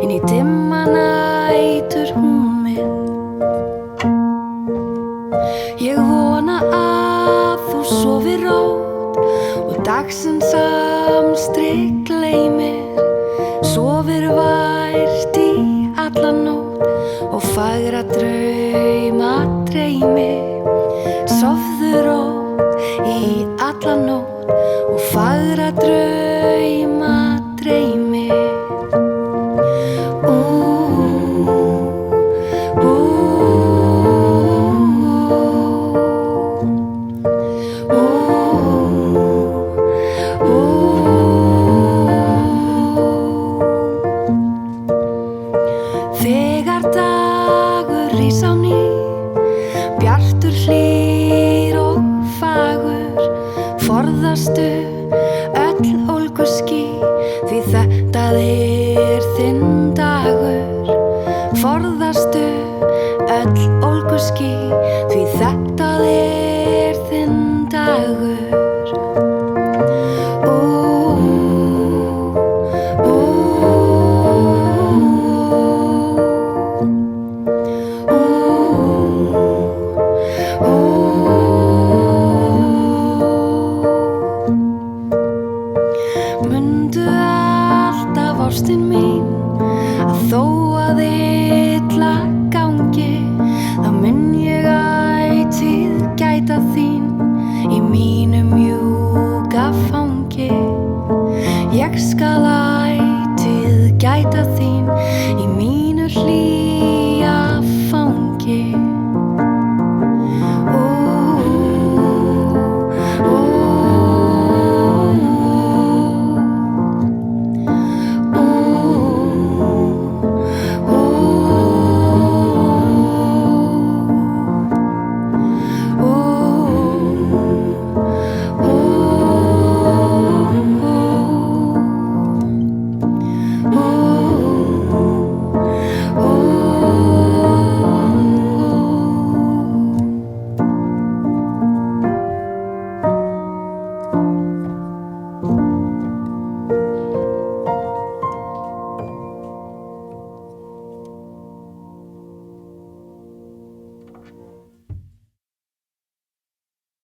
inn í dimma nætur húmið. Ég vona að þú sofir rótt og dagsins amstri gleymir. Sofir vært í alla nótt og fagra drauma dreymi. Sofðu rótt í alla nótt og fagra drauma dreymi. Þegar dagur rís á ný, bjartur hlýr og fagur, forðastu öll ólguský, því þetta er þinn dagur. Forðastu öll ólguský, því þetta er þinn dagur. Mundu alltaf ástin mín, að þó að illa gangi, þá mun ég ætíð gæta þín í mínu mjúka fangi. Ég skal ætíð gæta þín